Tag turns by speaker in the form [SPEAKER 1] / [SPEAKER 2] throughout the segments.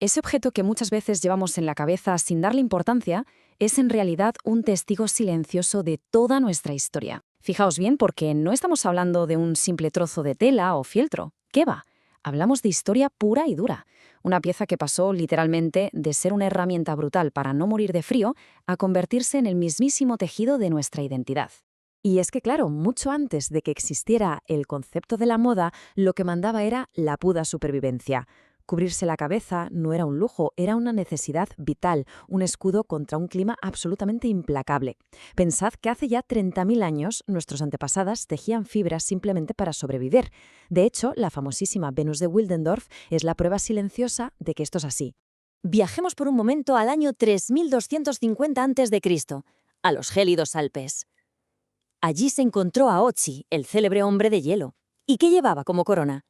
[SPEAKER 1] Ese objeto que muchas veces llevamos en la cabeza sin darle importancia es en realidad un testigo silencioso de toda nuestra historia. Fijaos bien porque no estamos hablando de un simple trozo de tela o fieltro. ¿Qué va? Hablamos de historia pura y dura. Una pieza que pasó literalmente de ser una herramienta brutal para no morir de frío a convertirse en el mismísimo tejido de nuestra identidad.
[SPEAKER 2] Y es que, claro, mucho antes de que existiera el concepto de la moda, lo que mandaba era la puta supervivencia. Cubrirse la cabeza no era un lujo, era una necesidad vital, un escudo contra un clima absolutamente implacable. Pensad que hace ya 30.000 años nuestros antepasadas tejían fibras simplemente para sobrevivir. De hecho, la famosísima Venus de Willendorf es la prueba silenciosa de que esto es así.
[SPEAKER 3] Viajemos por un momento al año 3250 a.C., a los gélidos Alpes. Allí se encontró a Ozi, el célebre hombre de hielo. ¿Y qué llevaba como corona?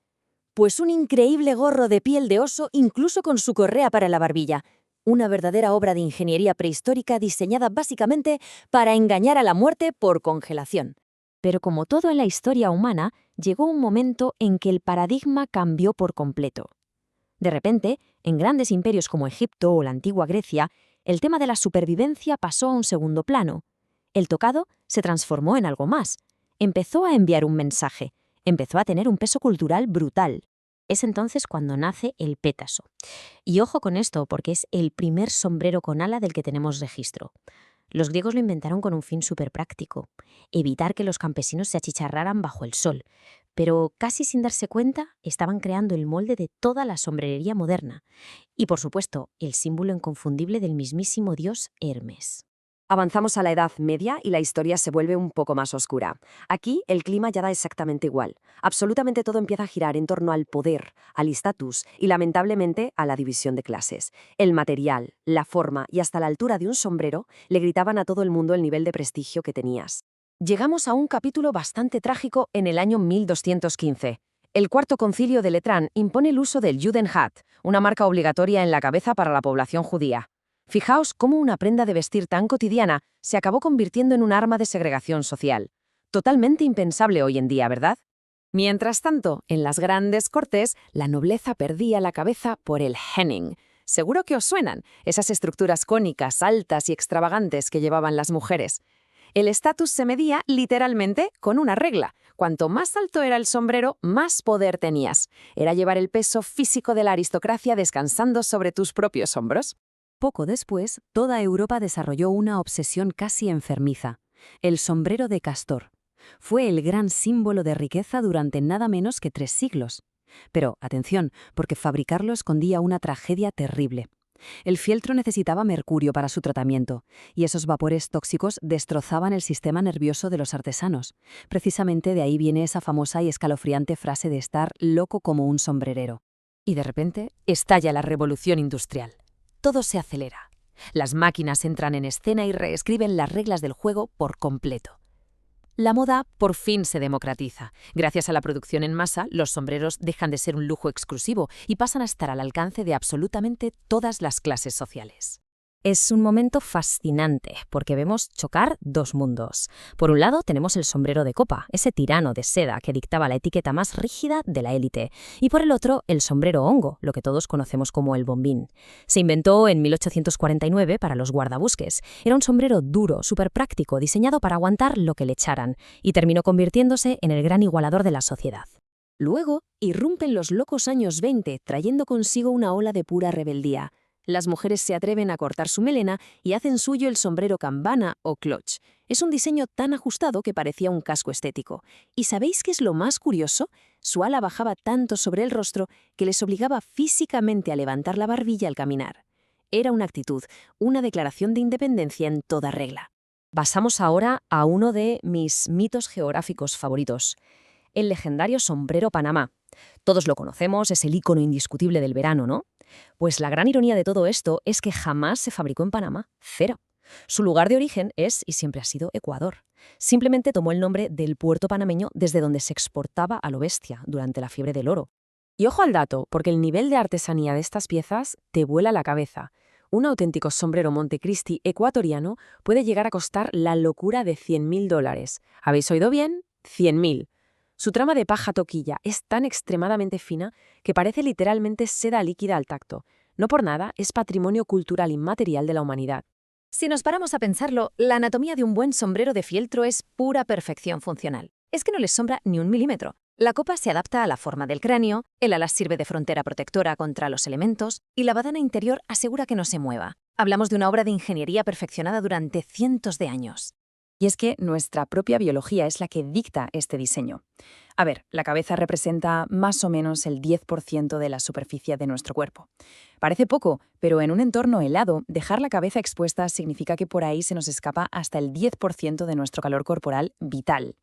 [SPEAKER 3] Pues un increíble gorro de piel de oso, incluso con su correa para la barbilla. Una verdadera obra de ingeniería prehistórica diseñada básicamente para engañar a la muerte por congelación.
[SPEAKER 2] Pero como todo en la historia humana, llegó un momento en que el paradigma cambió por completo. De repente, en grandes imperios como Egipto o la antigua Grecia, el tema de la supervivencia pasó a un segundo plano. El tocado se transformó en algo más. Empezó a enviar un mensaje. Empezó a tener un peso cultural brutal. Es entonces cuando nace el pétaso. Y ojo con esto, porque es el primer sombrero con ala del que tenemos registro. Los griegos lo inventaron con un fin súper práctico: evitar que los campesinos se achicharraran bajo el sol. Pero casi sin darse cuenta, estaban creando el molde de toda la sombrerería moderna. Y por supuesto, el símbolo inconfundible del mismísimo dios Hermes.
[SPEAKER 4] Avanzamos a la Edad Media y la historia se vuelve un poco más oscura. Aquí el clima ya da exactamente igual. Absolutamente todo empieza a girar en torno al poder, al estatus y lamentablemente a la división de clases. El material, la forma y hasta la altura de un sombrero le gritaban a todo el mundo el nivel de prestigio que tenías. Llegamos a un capítulo bastante trágico en el año 1215. El Cuarto Concilio de Letrán impone el uso del Judenhat, una marca obligatoria en la cabeza para la población judía. Fijaos cómo una prenda de vestir tan cotidiana se acabó convirtiendo en un arma de segregación social. Totalmente impensable hoy en día, ¿verdad? Mientras tanto, en las grandes cortes, la nobleza perdía la cabeza por el Henning. Seguro que os suenan, esas estructuras cónicas, altas y extravagantes que llevaban las mujeres. El estatus se medía literalmente con una regla. Cuanto más alto era el sombrero, más poder tenías. Era llevar el peso físico de la aristocracia descansando sobre tus propios hombros.
[SPEAKER 2] Poco después, toda Europa desarrolló una obsesión casi enfermiza: el sombrero de castor. Fue el gran símbolo de riqueza durante nada menos que 3 siglos. Pero, atención, porque fabricarlo escondía una tragedia terrible. El fieltro necesitaba mercurio para su tratamiento, y esos vapores tóxicos destrozaban el sistema nervioso de los artesanos. Precisamente de ahí viene esa famosa y escalofriante frase de estar loco como un sombrerero. Y de repente, estalla la revolución industrial. Todo se acelera. Las máquinas entran en escena y reescriben las reglas del juego por completo. La moda por fin se democratiza. Gracias a la producción en masa, los sombreros dejan de ser un lujo exclusivo y pasan a estar al alcance de absolutamente todas las clases sociales. Es un momento fascinante porque vemos chocar 2 mundos. Por un lado tenemos el sombrero de copa, ese tirano de seda que dictaba la etiqueta más rígida de la élite. Y por el otro, el sombrero hongo, lo que todos conocemos como el bombín. Se inventó en 1849 para los guardabosques. Era un sombrero duro, súper práctico, diseñado para aguantar lo que le echaran, y terminó convirtiéndose en el gran igualador de la sociedad. Luego, irrumpen los locos años 20, trayendo consigo una ola de pura rebeldía. Las mujeres se atreven a cortar su melena y hacen suyo el sombrero campana o cloche. Es un diseño tan ajustado que parecía un casco estético. ¿Y sabéis qué es lo más curioso? Su ala bajaba tanto sobre el rostro que les obligaba físicamente a levantar la barbilla al caminar. Era una actitud, una declaración de independencia en toda regla. Pasamos ahora a uno de mis mitos geográficos favoritos: el legendario sombrero Panamá. Todos lo conocemos, es el ícono indiscutible del verano, ¿no? Pues la gran ironía de todo esto es que jamás se fabricó en Panamá, cero. Su lugar de origen es, y siempre ha sido, Ecuador. Simplemente tomó el nombre del puerto panameño desde donde se exportaba a lo bestia durante la fiebre del oro. Y ojo al dato, porque el nivel de artesanía de estas piezas te vuela la cabeza. Un auténtico sombrero Montecristi ecuatoriano puede llegar a costar la locura de $100.000. ¿Habéis oído bien? 100.000. Su trama de paja toquilla es tan extremadamente fina que parece literalmente seda líquida al tacto.
[SPEAKER 4] No por nada, es patrimonio cultural inmaterial de la humanidad.
[SPEAKER 3] Si nos paramos a pensarlo, la anatomía de un buen sombrero de fieltro es pura perfección funcional. Es que no les sombra ni un milímetro. La copa se adapta a la forma del cráneo, el ala sirve de frontera protectora contra los elementos y la badana interior asegura que no se mueva. Hablamos de una obra de ingeniería perfeccionada durante cientos de años.
[SPEAKER 1] Y es que nuestra propia biología es la que dicta este diseño. A ver, la cabeza representa más o menos el 10% de la superficie de nuestro cuerpo. Parece poco, pero en un entorno helado, dejar la cabeza expuesta significa que por ahí se nos escapa hasta el 10% de nuestro calor corporal vital.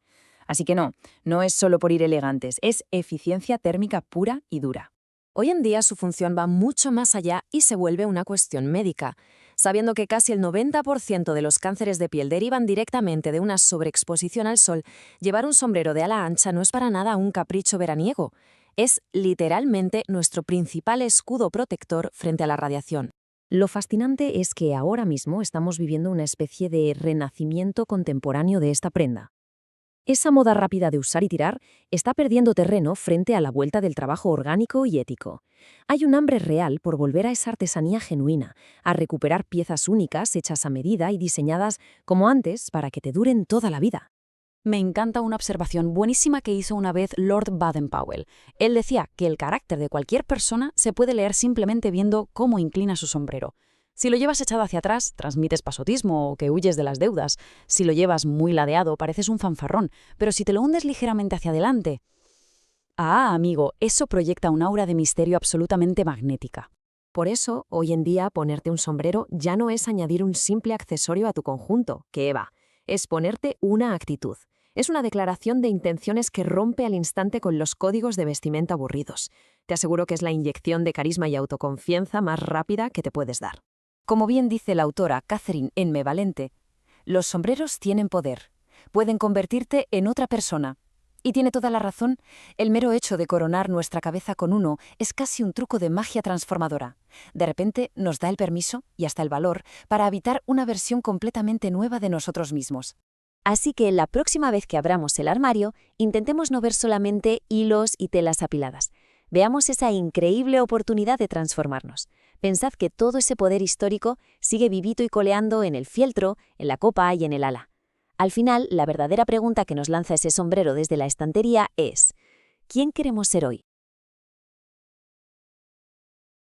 [SPEAKER 1] Así que no es solo por ir elegantes, es eficiencia térmica pura y dura.
[SPEAKER 2] Hoy en día su función va mucho más allá y se vuelve una cuestión médica. Sabiendo que casi el 90% de los cánceres de piel derivan directamente de una sobreexposición al sol, llevar un sombrero de ala ancha no es para nada un capricho veraniego. Es literalmente nuestro principal escudo protector frente a la radiación.
[SPEAKER 3] Lo fascinante es que ahora mismo estamos viviendo una especie de renacimiento contemporáneo de esta prenda. Esa moda rápida de usar y tirar está perdiendo terreno frente a la vuelta del trabajo orgánico y ético. Hay un hambre real por volver a esa artesanía genuina, a recuperar piezas únicas hechas a medida y diseñadas como antes para que te duren toda la vida.
[SPEAKER 2] Me encanta una observación buenísima que hizo una vez Lord Baden-Powell. Él decía que el carácter de cualquier persona se puede leer simplemente viendo cómo inclina su sombrero. Si lo llevas echado hacia atrás, transmites pasotismo o que huyes de las deudas. Si lo llevas muy ladeado, pareces un fanfarrón. Pero si te lo hundes ligeramente hacia adelante... amigo, eso proyecta un aura de misterio absolutamente magnética.
[SPEAKER 4] Por eso, hoy en día, ponerte un sombrero ya no es añadir un simple accesorio a tu conjunto, que va, es ponerte una actitud. Es una declaración de intenciones que rompe al instante con los códigos de vestimenta aburridos. Te aseguro que es la inyección de carisma y autoconfianza más rápida que te puedes dar.
[SPEAKER 1] Como bien dice la autora Catherine N. Valente, los sombreros tienen poder, pueden convertirte en otra persona. Y tiene toda la razón, el mero hecho de coronar nuestra cabeza con uno es casi un truco de magia transformadora. De repente nos da el permiso y hasta el valor para habitar una versión completamente nueva de nosotros mismos.
[SPEAKER 3] Así que la próxima vez que abramos el armario, intentemos no ver solamente hilos y telas apiladas. Veamos esa increíble oportunidad de transformarnos. Pensad que todo ese poder histórico sigue vivito y coleando en el fieltro, en la copa y en el ala. Al final, la verdadera pregunta que nos lanza ese sombrero desde la estantería es: ¿quién queremos ser hoy?